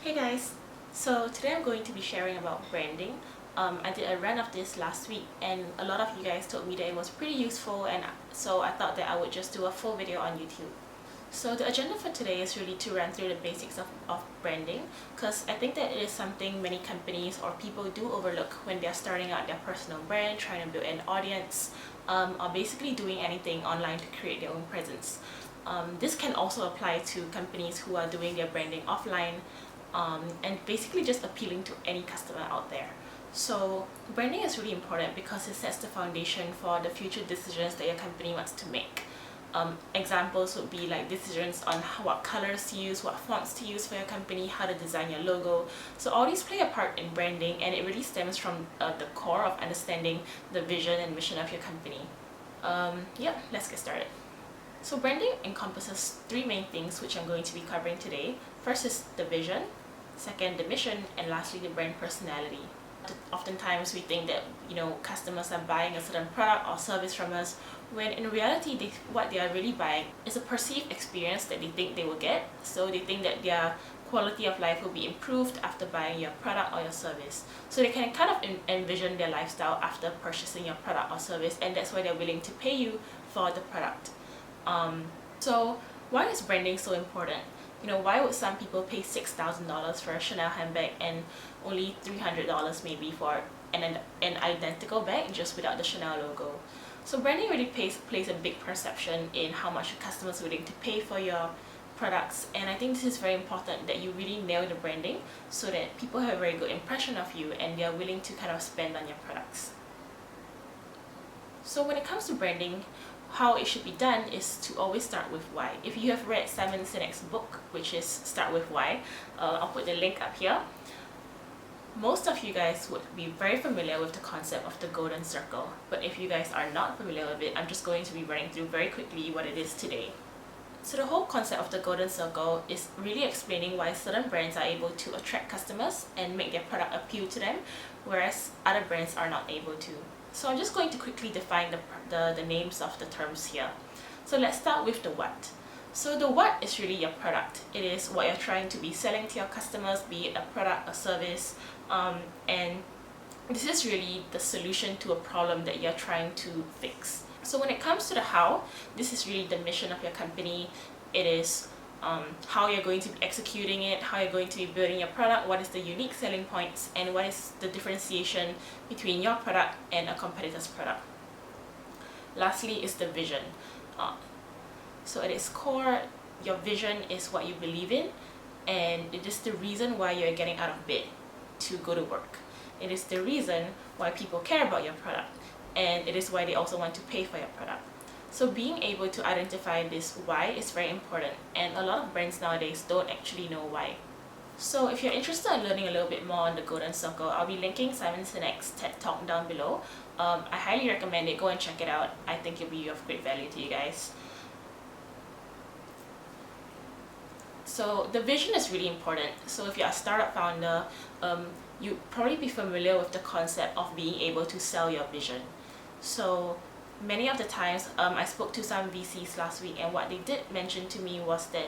Hey guys, so today I'm going to be sharing about branding. I did a run of this last week and a lot of you guys told me that it was pretty useful, and so I thought that I would just do a full video on YouTube. So the agenda for today is really to run through the basics of branding, because I think that it is something many companies or people do overlook when they're starting out their personal brand, trying to build an audience, or basically doing anything online to create their own presence. This can also apply to companies who are doing their branding offline, and basically just appealing to any customer out there. So branding is really important because it sets the foundation for the future decisions that your company wants to make. Examples would be like decisions on what colors to use, what fonts to use for your company, how to design your logo. So all these play a part in branding, and it really stems from the core of understanding the vision and mission of your company. Yeah, let's get started. So branding encompasses three main things which I'm going to be covering today. First is the vision, second the mission, and lastly the brand personality. Oftentimes we think that customers are buying a certain product or service from us, when in reality what they are really buying is a perceived experience that they think they will get. So they think that their quality of life will be improved after buying your product or your service. So they can kind of envision their lifestyle after purchasing your product or service, and that's why they're willing to pay you for the product. So why is branding so important? Why would some people pay $6,000 for a Chanel handbag and only $300 maybe for an identical bag just without the Chanel logo? So branding really plays a big perception in how much a customer is willing to pay for your products, and I think this is very important that you really nail the branding so that people have a very good impression of you and they are willing to kind of spend on your products. So when it comes to branding, how it should be done is to always start with why. If you have read Simon Sinek's book, which is Start With Why, I'll put the link up here. Most of you guys would be very familiar with the concept of the golden circle, but if you guys are not familiar with it, I'm just going to be running through very quickly what it is today. So the whole concept of the golden circle is really explaining why certain brands are able to attract customers and make their product appeal to them, whereas other brands are not able to. So I'm just going to quickly define the names of the terms here. So let's start with the what. So the what is really your product. It is what you're trying to be selling to your customers, be it a product, a service, and this is really the solution to a problem that you're trying to fix. So when it comes to the how, this is really the mission of your company. It is how you're going to be executing it, how you're going to be building your product, what is the unique selling points, and what is the differentiation between your product and a competitor's product. Lastly is the vision. So at its core, your vision is what you believe in, and it is the reason why you're getting out of bed to go to work. It is the reason why people care about your product, and it is why they also want to pay for your product. So being able to identify this why is very important, and a lot of brands nowadays don't actually know why. So if you're interested in learning a little bit more on the golden circle, I'll be linking Simon Sinek's TED Talk down below. I highly recommend it. Go and check it out. I think it'll be of great value to you guys. So the vision is really important. So if you're a startup founder, you'd probably be familiar with the concept of being able to sell your vision. So many of the times, I spoke to some VCs last week, and what they did mention to me was that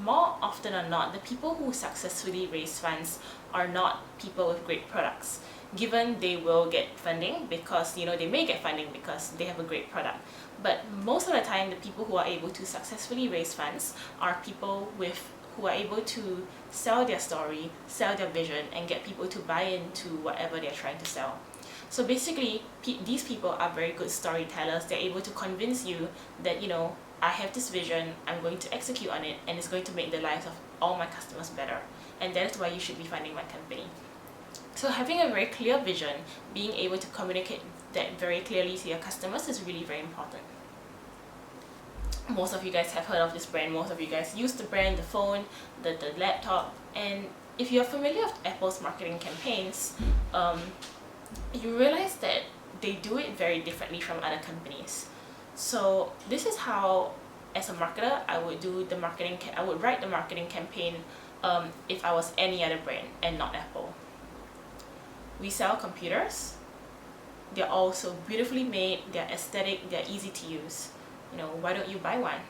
more often than not, the people who successfully raise funds are not people with great products. Given they will get funding because they may get funding because they have a great product, but most of the time the people who are able to successfully raise funds are people who are able to sell their story, sell their vision, and get people to buy into whatever they're trying to sell. So basically, these people are very good storytellers. They're able to convince you that I have this vision, I'm going to execute on it, and it's going to make the lives of all my customers better, and that is why you should be funding my company. So having a very clear vision, being able to communicate that very clearly to your customers is really very important. Most of you guys have heard of this brand, most of you guys use the brand, the phone, the laptop, and if you're familiar with Apple's marketing campaigns, you realize that they do it very differently from other companies. So this is how, as a marketer, I would do the marketing. I would write the marketing campaign if I was any other brand and not Apple. We sell computers. They're all so beautifully made. They're aesthetic. They're easy to use. Why don't you buy one?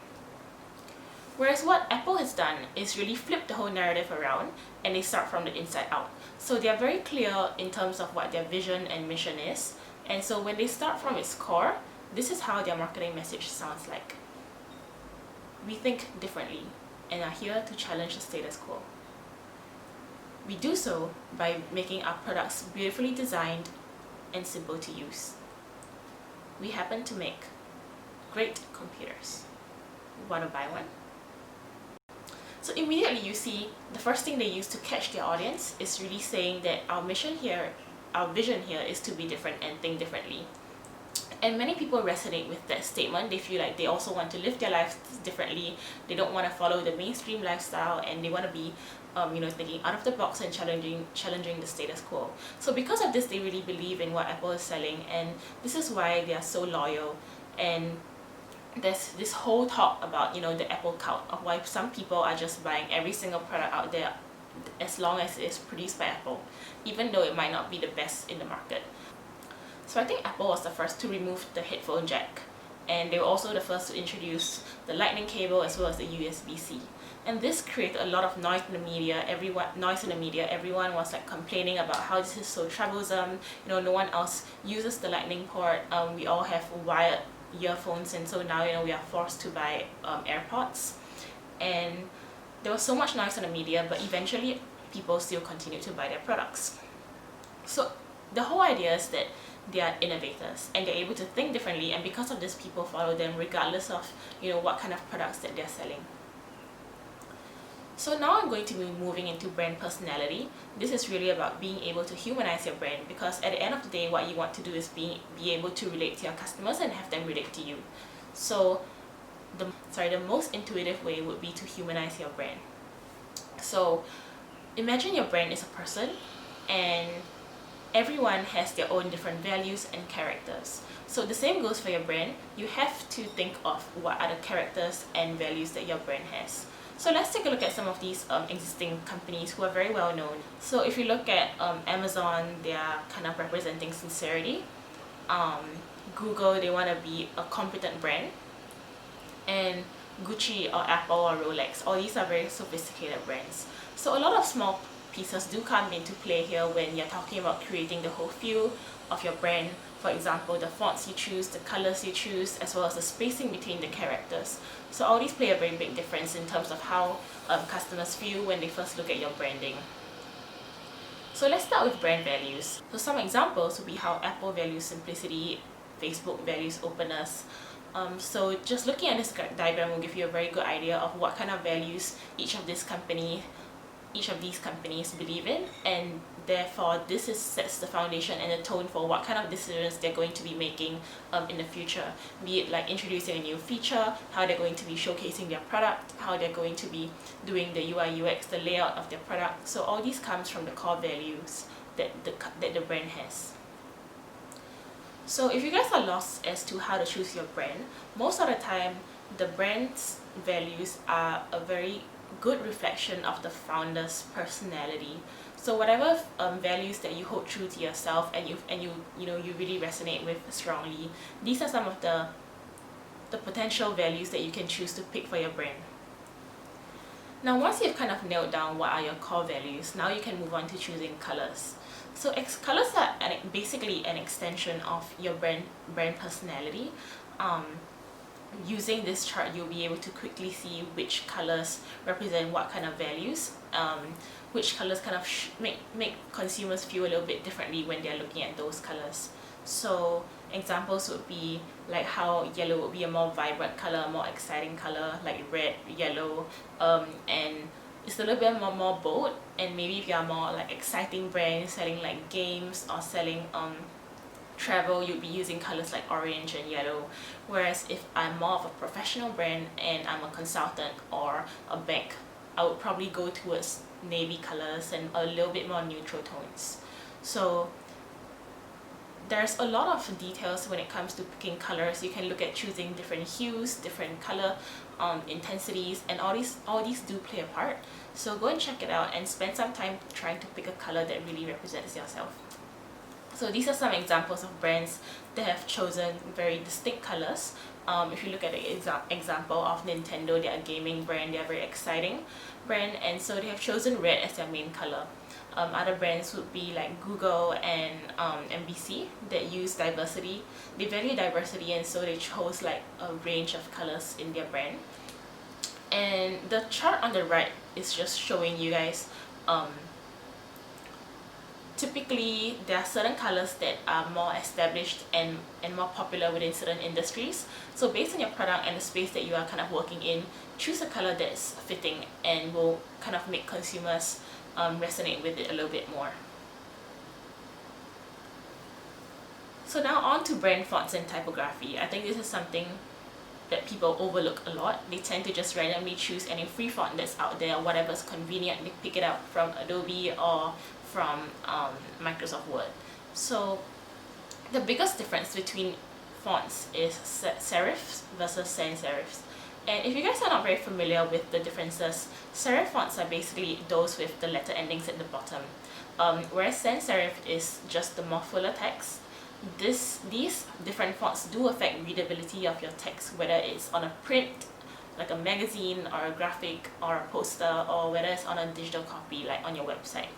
Whereas what Apple has done is really flip the whole narrative around, and they start from the inside out. So they are very clear in terms of what their vision and mission is, and so when they start from its core, this is how their marketing message sounds like. We think differently and are here to challenge the status quo. We do so by making our products beautifully designed and simple to use. We happen to make great computers. Want to buy one? So immediately you see the first thing they use to catch their audience is really saying that our mission here, our vision here is to be different and think differently. And many people resonate with that statement. They feel like they also want to live their lives differently. They don't want to follow the mainstream lifestyle, and they want to be thinking out of the box and challenging the status quo. So because of this, they really believe in what Apple is selling, and this is why they are so loyal. And there's this whole talk about the Apple cult, of why some people are just buying every single product out there as long as it is produced by Apple, even though it might not be the best in the market. So I think Apple was the first to remove the headphone jack, and they were also the first to introduce the lightning cable as well as the USB-C. And this created a lot of noise in the media. Everyone was like complaining about how this is so troublesome. No one else uses the lightning port. We all have wired earphones, and so now we are forced to buy AirPods. And there was so much noise in the media, but eventually people still continued to buy their products. So the whole idea is that they are innovators and they're able to think differently, and because of this, people follow them regardless of what kind of products that they're selling. So now I'm going to be moving into brand personality. This is really about being able to humanize your brand, because at the end of the day, what you want to do is be able to relate to your customers and have them relate to you. So the most intuitive way would be to humanize your brand. So imagine your brand is a person, and everyone has their own different values and characters. So the same goes for your brand. You have to think of what are the characters and values that your brand has. So let's take a look at some of these existing companies who are very well known. So if you look at Amazon, they are kind of representing sincerity. Google, they want to be a competent brand. And Gucci or Apple or Rolex, all these are very sophisticated brands. So a lot of small pieces do come into play here when you're talking about creating the whole feel of your brand. For example, the fonts you choose, the colors you choose, as well as the spacing between the characters. So all these play a very big difference in terms of how customers feel when they first look at your branding. So let's start with brand values. So some examples would be how Apple values simplicity, Facebook values openness. So just looking at this diagram will give you a very good idea of what kind of values each of these companies believe in, and therefore this sets the foundation and the tone for what kind of decisions they're going to be making in the future, be it like introducing a new feature, how they're going to be showcasing their product, how they're going to be doing the UI UX, the layout of their product. So all these comes from the core values that the brand has. So if you guys are lost as to how to choose your brand, most of the time the brand's values are a very good reflection of the founder's personality. So whatever values that you hold true to yourself and you really resonate with strongly, these are some of the potential values that you can choose to pick for your brand. Now once you've kind of nailed down what are your core values, now you can move on to choosing colors. So colors are basically an extension of your brand personality. Using this chart, you'll be able to quickly see which colors represent what kind of values, which colors kind of make consumers feel a little bit differently when they're looking at those colors. So examples would be like how yellow would be a more vibrant color, a more exciting color, like red, yellow, and it's a little bit more bold. And maybe if you're more like exciting brand selling like games or selling travel, you'd be using colors like orange and yellow. Whereas if I'm more of a professional brand and I'm a consultant or a bank, I would probably go towards navy colors and a little bit more neutral tones. So there's a lot of details when it comes to picking colors. You can look at choosing different hues, different color intensities, and all these do play a part. So go and check it out and spend some time trying to pick a color that really represents yourself. So these are some examples of brands that have chosen very distinct colors If you look at the example of Nintendo, they are a gaming brand, they are a very exciting brand, and so they have chosen red as their main color. Other brands would be like Google and MBC that use diversity. They value diversity, and so they chose like a range of colors in their brand. And the chart on the right is just showing you guys typically there are certain colors that are more established and more popular within certain industries. So based on your product and the space that you are kind of working in, choose a color that's fitting and will kind of make consumers resonate with it a little bit more. So now on to brand fonts and typography. I think this is something that people overlook a lot. They tend to just randomly choose any free font that's out there, whatever's convenient. They pick it up from Adobe or from Microsoft Word. So the biggest difference between fonts is serifs versus sans serifs. And if you guys are not very familiar with the differences, serif fonts are basically those with the letter endings at the bottom, whereas sans serif is just the more fuller text. These different fonts do affect readability of your text, whether it's on a print, like a magazine or a graphic or a poster, or whether it's on a digital copy, like on your website.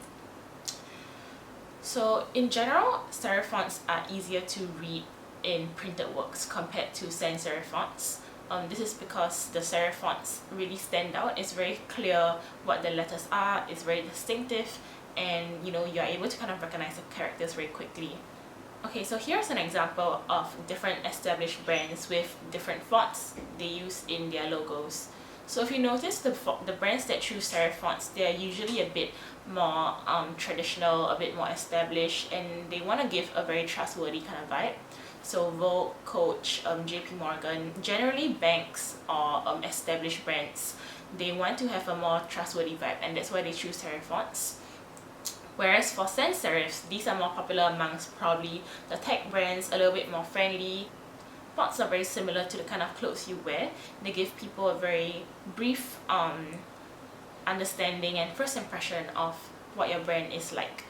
So in general, serif fonts are easier to read in printed works compared to sans serif fonts. This is because the serif fonts really stand out. It's very clear what the letters are, it's very distinctive, and you're able to kind of recognize the characters very quickly. Okay, so here's an example of different established brands with different fonts they use in their logos. So if you notice, the brands that choose serif fonts, they're usually a bit more traditional, a bit more established, and they want to give a very trustworthy kind of vibe. So Vogue, Coach, JP Morgan, generally banks or established brands, they want to have a more trustworthy vibe, and that's why they choose serif fonts. Whereas for sans serifs, these are more popular amongst probably the tech brands, a little bit more friendly. Fonts are very similar to the kind of clothes you wear. They give people a very brief understanding and first impression of what your brand is like.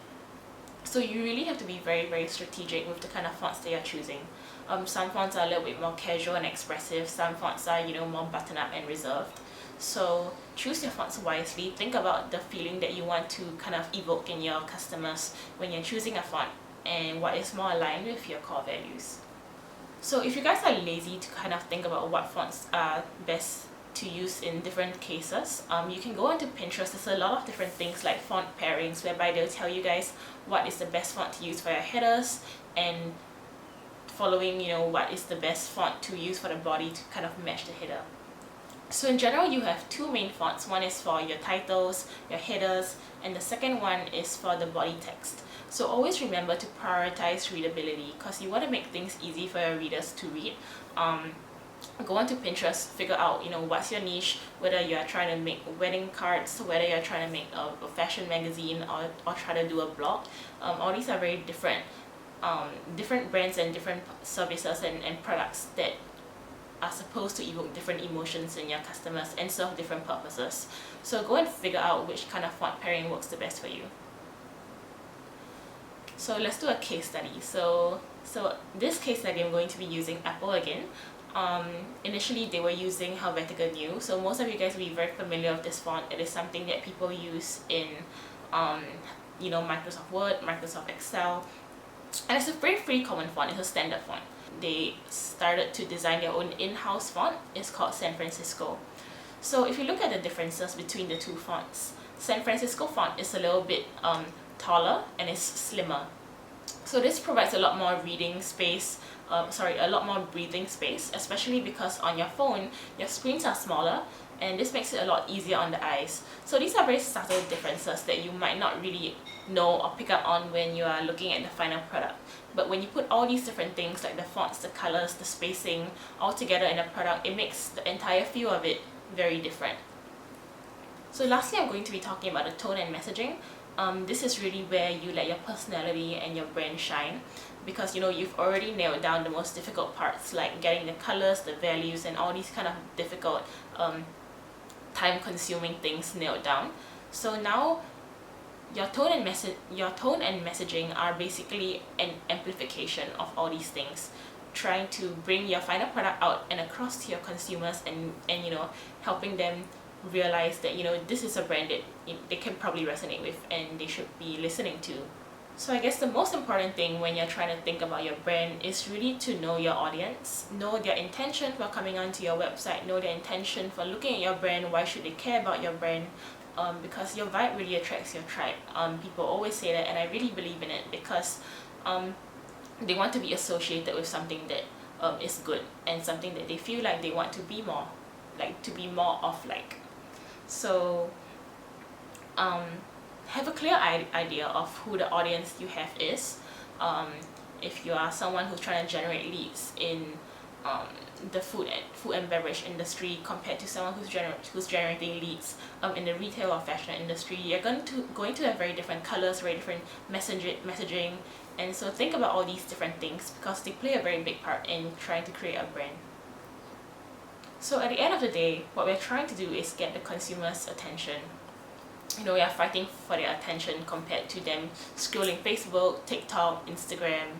So you really have to be very, very strategic with the kind of fonts that you're choosing. Some fonts are a little bit more casual and expressive. Some fonts are, more button up and reserved. So choose your fonts wisely. Think about the feeling that you want to kind of evoke in your customers when you're choosing a font, and what is more aligned with your core values. So if you guys are lazy to kind of think about what fonts are best to use in different cases, you can go onto Pinterest. There's a lot of different things like font pairings, whereby they'll tell you guys what is the best font to use for your headers, and following what is the best font to use for the body to kind of match the header. So in general, you have two main fonts. One is for your titles, your headers, and the second one is for the body text. So always remember to prioritize readability, because you want to make things easy for your readers to read. Go onto Pinterest, figure out what's your niche, whether you're trying to make wedding cards, whether you're trying to make a fashion magazine, or try to do a blog. All these are very different brands and different services and products that are supposed to evoke different emotions in your customers and serve different purposes. So go and figure out which kind of font pairing works the best for you. So let's do a case study. So this case study, I'm going to be using Apple again. Initially they were using Helvetica Neue, so most of you guys will be very familiar with this font. It is something that people use in Microsoft Word, Microsoft Excel, and it's a very common font. It's a standard font. They started to design their own in-house font. It's called San Francisco. So if you look at the differences between the two fonts, San Francisco font is a little bit taller and it's slimmer. So this provides a lot more reading space, a lot more breathing space, especially because on your phone, your screens are smaller, and this makes it a lot easier on the eyes. So these are very subtle differences that you might not really know or pick up on when you are looking at the final product. But when you put all these different things like the fonts, the colors, the spacing all together in a product, it makes the entire feel of it very different. So lastly, I'm going to be talking about the tone and messaging. This is really where you let your personality and your brand shine, because you've already nailed down the most difficult parts, like getting the colors, the values, and all these kind of difficult time-consuming things nailed down. So now your tone and messaging are basically an amplification of all these things. trying to bring your final product out and across to your consumers, and you know, helping them realize that, you know, this is a brand that they can probably resonate with and they should be listening to. So I guess the most important thing when you're trying to think about your brand is really to know your audience, know their intention for coming onto your website, know their intention for looking at your brand, why should they care about your brand, because your vibe really attracts your tribe. People always say that, and I really believe in it, because they want to be associated with something that is good and something that they feel like they want to be more, like to be more of like. So have a clear idea of who the audience you have is. If you are someone who's trying to generate leads in the food and beverage industry compared to someone who's generating leads in the retail or fashion industry, you're going to have very different colors, very different messaging, and so think about all these different things because they play a very big part in trying to create a brand. So at the end of the day, what we're trying to do is get the consumer's attention. You know, we are fighting for their attention compared to them scrolling Facebook, TikTok, Instagram.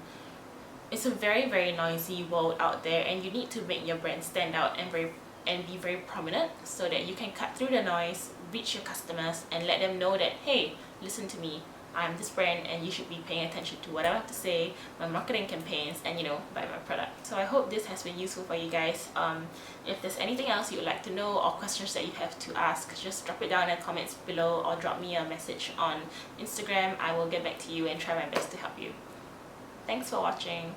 It's a very, very noisy world out there, and you need to make your brand stand out and be very prominent so that you can cut through the noise, reach your customers, and let them know that, hey, listen to me, I'm this brand and you should be paying attention to what I have to say, my marketing campaigns, and, you know, buy my product. So I hope this has been useful for you guys. If there's anything else you would like to know or questions that you have to ask, just drop it down in the comments below or drop me a message on Instagram. I will get back to you and try my best to help you. Thanks for watching.